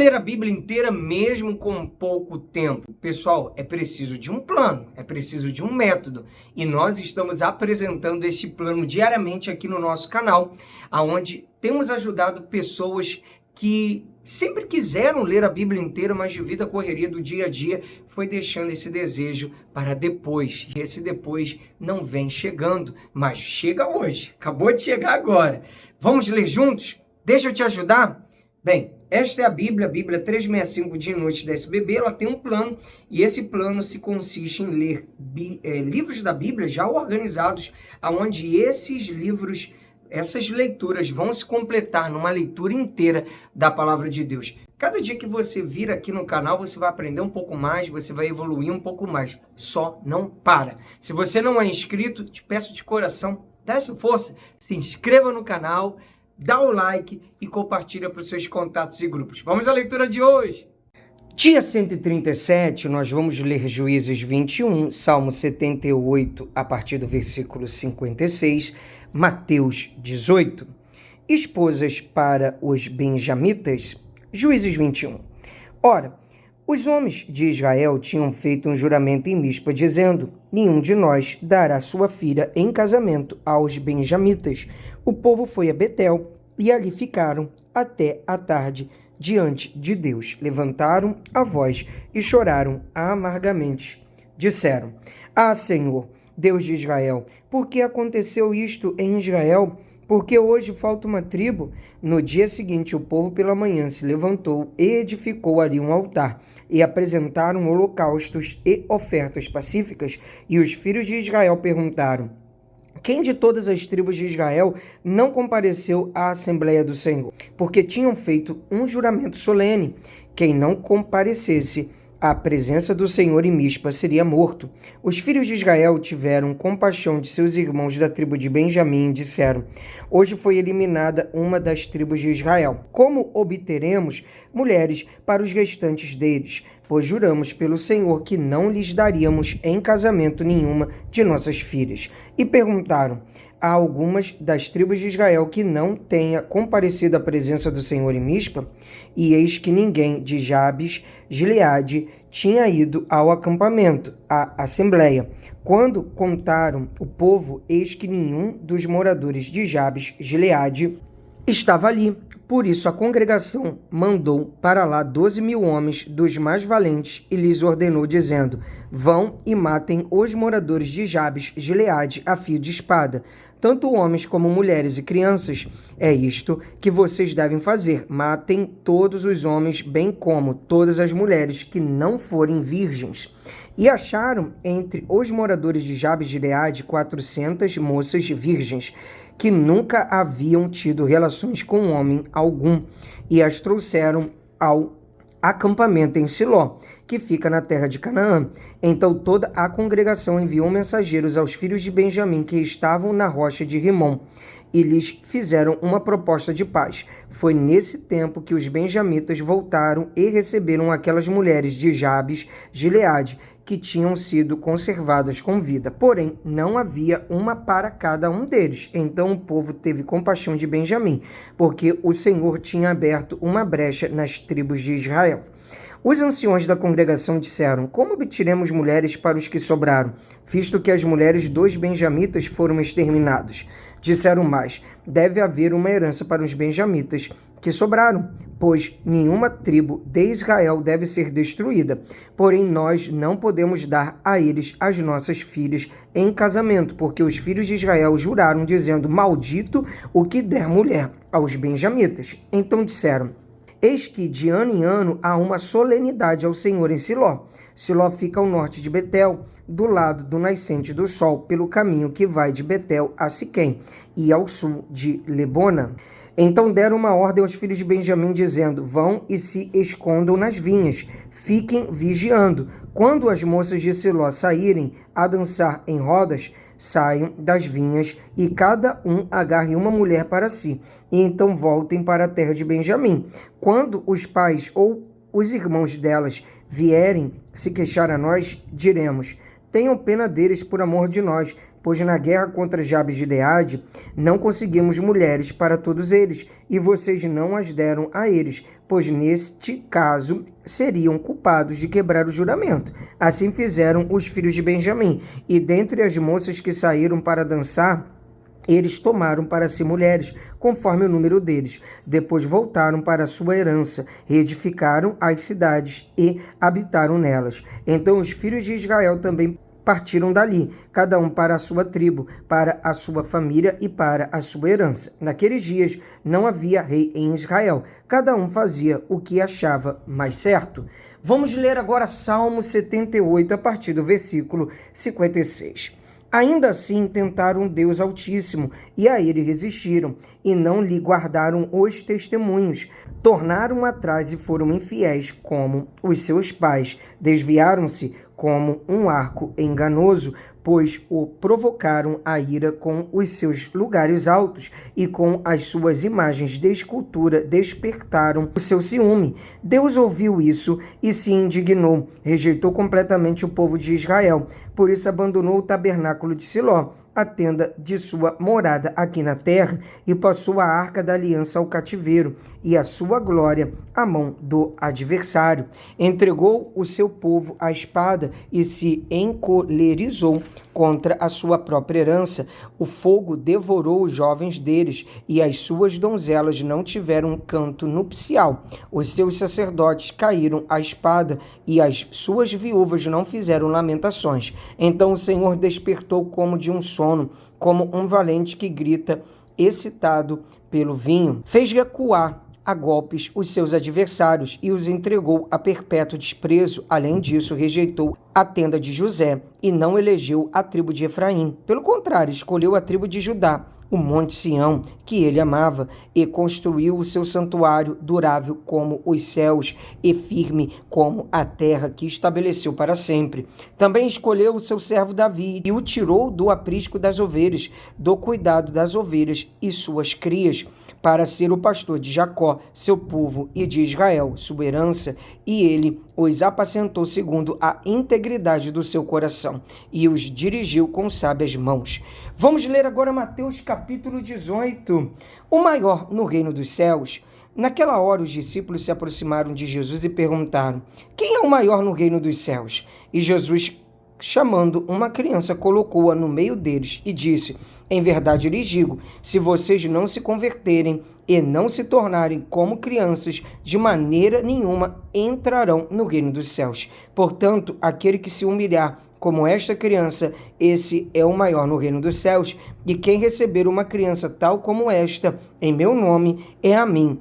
ler a Bíblia inteira mesmo com pouco tempo? Pessoal, é preciso de um plano, é preciso de um método. E nós estamos apresentando esse plano diariamente aqui no nosso canal, onde temos ajudado pessoas que sempre quiseram ler a Bíblia inteira, mas devido à correria do dia a dia, foi deixando esse desejo para depois. E esse depois não vem chegando, mas chega hoje. Acabou de chegar agora. Vamos ler juntos? Deixa eu te ajudar? Bem, esta é a Bíblia 365 Dia e Noite da SBB, ela tem um plano, e esse plano se consiste em ler livros da Bíblia já organizados, onde esses livros, essas leituras vão se completar numa leitura inteira da Palavra de Deus. Cada dia que você vir aqui no canal, você vai aprender um pouco mais, você vai evoluir um pouco mais. Só não para. Se você não é inscrito, te peço de coração, dá essa força, se inscreva no canal, dá o like e compartilha para os seus contatos e grupos. Vamos à leitura de hoje. Dia 137, nós vamos ler Juízes 21, Salmo 78, a partir do versículo 56, Mateus 18. Esposas para os benjamitas, Juízes 21. Ora, os homens de Israel tinham feito um juramento em Mispa, dizendo: nenhum de nós dará sua filha em casamento aos benjamitas. O povo foi a Betel e ali ficaram até a tarde diante de Deus. Levantaram a voz e choraram amargamente. Disseram: Ah, Senhor, Deus de Israel, por que aconteceu isto em Israel? Porque hoje falta uma tribo. No dia seguinte, o povo pela manhã se levantou e edificou ali um altar, e apresentaram holocaustos e ofertas pacíficas. E os filhos de Israel perguntaram: quem de todas as tribos de Israel não compareceu à Assembleia do Senhor? Porque tinham feito um juramento solene: quem não comparecesse à presença do Senhor em Mispa seria morto. Os filhos de Israel tiveram compaixão de seus irmãos da tribo de Benjamim e disseram: hoje foi eliminada uma das tribos de Israel. Como obteremos mulheres para os restantes deles? Pois juramos pelo Senhor que não lhes daríamos em casamento nenhuma de nossas filhas. E perguntaram: há algumas das tribos de Israel que não tenha comparecido à presença do Senhor em Mispa? E eis que ninguém de Jabes, Gileade, tinha ido ao acampamento, à assembleia. Quando contaram o povo, eis que nenhum dos moradores de Jabes, Gileade, estava ali. Por isso a congregação mandou para lá 12.000 homens dos mais valentes e lhes ordenou, dizendo: vão e matem os moradores de Jabes, Gileade, a fio de espada, tanto homens como mulheres e crianças. É isto que vocês devem fazer: matem todos os homens, bem como todas as mulheres que não forem virgens. E acharam entre os moradores de Jabes, Gileade, 400 moças virgens, que nunca haviam tido relações com homem algum, e as trouxeram ao acampamento em Siló, que fica na terra de Canaã. Então toda a congregação enviou mensageiros aos filhos de Benjamim que estavam na rocha de Rimom, e lhes fizeram uma proposta de paz. Foi nesse tempo que os benjamitas voltaram e receberam aquelas mulheres de Jabes, Gileade, que tinham sido conservadas com vida. Porém, não havia uma para cada um deles. Então o povo teve compaixão de Benjamim, porque o Senhor tinha aberto uma brecha nas tribos de Israel. Os anciões da congregação disseram: como obteremos mulheres para os que sobraram, visto que as mulheres dos benjamitas foram exterminadas? Disseram mais: deve haver uma herança para os benjamitas que sobraram, pois nenhuma tribo de Israel deve ser destruída. Porém, nós não podemos dar a eles as nossas filhas em casamento, porque os filhos de Israel juraram, dizendo: maldito o que der mulher aos benjamitas. Então disseram: eis que de ano em ano há uma solenidade ao Senhor em Siló. Siló fica ao norte de Betel, do lado do nascente do sol, pelo caminho que vai de Betel a Siquém, e ao sul de Lebona. Então deram uma ordem aos filhos de Benjamim, dizendo: vão e se escondam nas vinhas, fiquem vigiando. Quando as moças de Siló saírem a dançar em rodas, saiam das vinhas e cada um agarre uma mulher para si, e então voltem para a terra de Benjamim. Quando os pais ou os irmãos delas vierem se queixar a nós, diremos: tenham pena deles por amor de nós, pois na guerra contra Jabes de Gileade não conseguimos mulheres para todos eles, e vocês não as deram a eles, pois neste caso seriam culpados de quebrar o juramento. Assim fizeram os filhos de Benjamim, e dentre as moças que saíram para dançar, eles tomaram para si mulheres, conforme o número deles. Depois voltaram para a sua herança, reedificaram as cidades e habitaram nelas. Então os filhos de Israel também partiram dali, cada um para a sua tribo, para a sua família e para a sua herança. Naqueles dias não havia rei em Israel, cada um fazia o que achava mais certo. Vamos ler agora Salmo 78, a partir do versículo 56. Ainda assim tentaram Deus Altíssimo, e a ele resistiram, e não lhe guardaram os testemunhos. Tornaram atrás e foram infiéis como os seus pais. Desviaram-se como um arco enganoso, pois o provocaram a ira com os seus lugares altos, e com as suas imagens de escultura despertaram o seu ciúme. Deus ouviu isso e se indignou, rejeitou completamente o povo de Israel, por isso abandonou o tabernáculo de Siló, a tenda de sua morada aqui na terra, e passou a arca da aliança ao cativeiro, e a sua glória à mão do adversário. Entregou o seu povo à espada e se encolerizou contra a sua própria herança. O fogo devorou os jovens deles, e as suas donzelas não tiveram canto nupcial. Os seus sacerdotes caíram à espada, e as suas viúvas não fizeram lamentações. Então o Senhor despertou como de um sono, como um valente que grita, excitado pelo vinho. Fez recuar a golpes os seus adversários e os entregou a perpétuo desprezo. Além disso, rejeitou a tenda de José e não elegeu a tribo de Efraim. Pelo contrário, escolheu a tribo de Judá, o monte Sião, que ele amava, e construiu o seu santuário, durável como os céus e firme como a terra que estabeleceu para sempre. Também escolheu o seu servo Davi e o tirou do aprisco das ovelhas, do cuidado das ovelhas e suas crias, para ser o pastor de Jacó, seu povo, e de Israel, sua herança, e ele os apacentou segundo a integridade do seu coração, e os dirigiu com sábias mãos. Vamos ler agora Mateus capítulo 18. O maior no reino dos céus. Naquela hora os discípulos se aproximaram de Jesus e perguntaram: quem é o maior no reino dos céus? E Jesus, chamando uma criança, colocou-a no meio deles e disse: em verdade lhes digo, se vocês não se converterem e não se tornarem como crianças, de maneira nenhuma entrarão no reino dos céus. Portanto, aquele que se humilhar como esta criança, esse é o maior no reino dos céus. E quem receber uma criança tal como esta, em meu nome, é a mim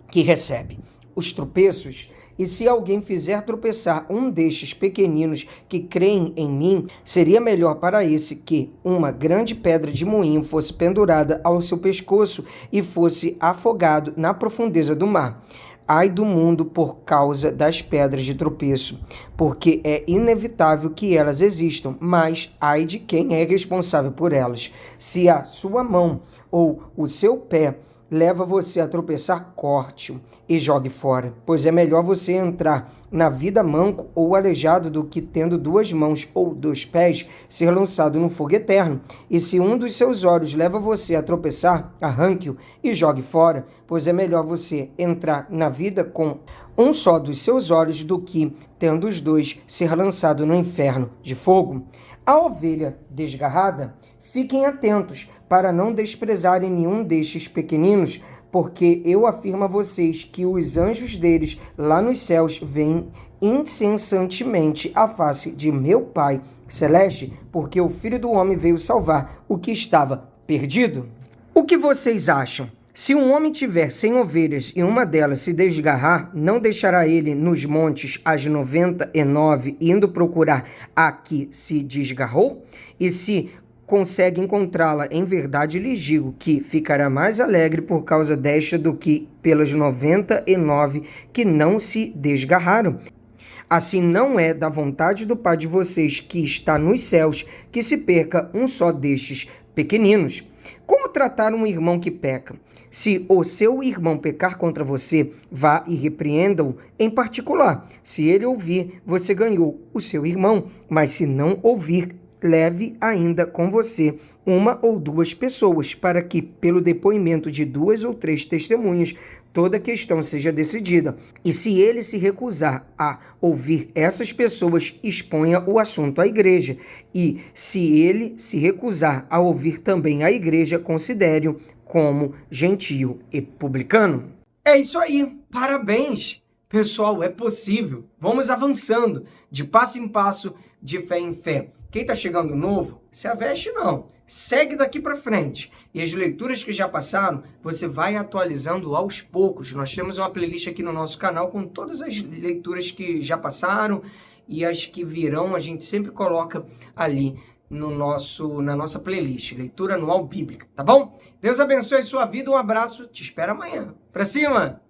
que recebe. Os tropeços. E se alguém fizer tropeçar um destes pequeninos que creem em mim, seria melhor para esse que uma grande pedra de moinho fosse pendurada ao seu pescoço e fosse afogado na profundeza do mar. Ai do mundo por causa das pedras de tropeço, porque é inevitável que elas existam, mas ai de quem é responsável por elas. Se a sua mão ou o seu pé leva você a tropeçar, corte-o e jogue fora, pois é melhor você entrar na vida manco ou aleijado do que, tendo duas mãos ou 2 pés, ser lançado no fogo eterno. E se um dos seus olhos leva você a tropeçar, arranque-o e jogue fora, pois é melhor você entrar na vida com um só dos seus olhos do que, tendo os 2, ser lançado no inferno de fogo. A ovelha desgarrada, fiquem atentos para não desprezarem nenhum destes pequeninos, porque eu afirmo a vocês que os anjos deles lá nos céus veem incessantemente a face de meu Pai Celeste, porque o Filho do Homem veio salvar o que estava perdido. O que vocês acham? Se um homem tiver 100 ovelhas e uma delas se desgarrar, não deixará ele nos montes as 99, indo procurar a que se desgarrou? E se consegue encontrá-la, em verdade lhes digo que ficará mais alegre por causa desta do que pelas 99 que não se desgarraram. Assim não é da vontade do Pai de vocês que está nos céus que se perca um só destes pequeninos. Como tratar um irmão que peca? Se o seu irmão pecar contra você, vá e repreenda-o em particular. Se ele ouvir, você ganhou o seu irmão, mas se não ouvir, leve ainda com você uma ou duas pessoas, para que, pelo depoimento de 2 ou 3 testemunhas, toda a questão seja decidida. E se ele se recusar a ouvir essas pessoas, exponha o assunto à igreja. E se ele se recusar a ouvir também a igreja, considere-o como gentio e publicano. É isso aí, parabéns! Pessoal, é possível. Vamos avançando de passo em passo, de fé em fé. Quem está chegando novo, se aveste não. Segue daqui para frente. E as leituras que já passaram, você vai atualizando aos poucos. Nós temos uma playlist aqui no nosso canal com todas as leituras que já passaram e as que virão, a gente sempre coloca ali na nossa playlist, leitura anual bíblica, tá bom? Deus abençoe sua vida, um abraço, te espero amanhã. Pra cima!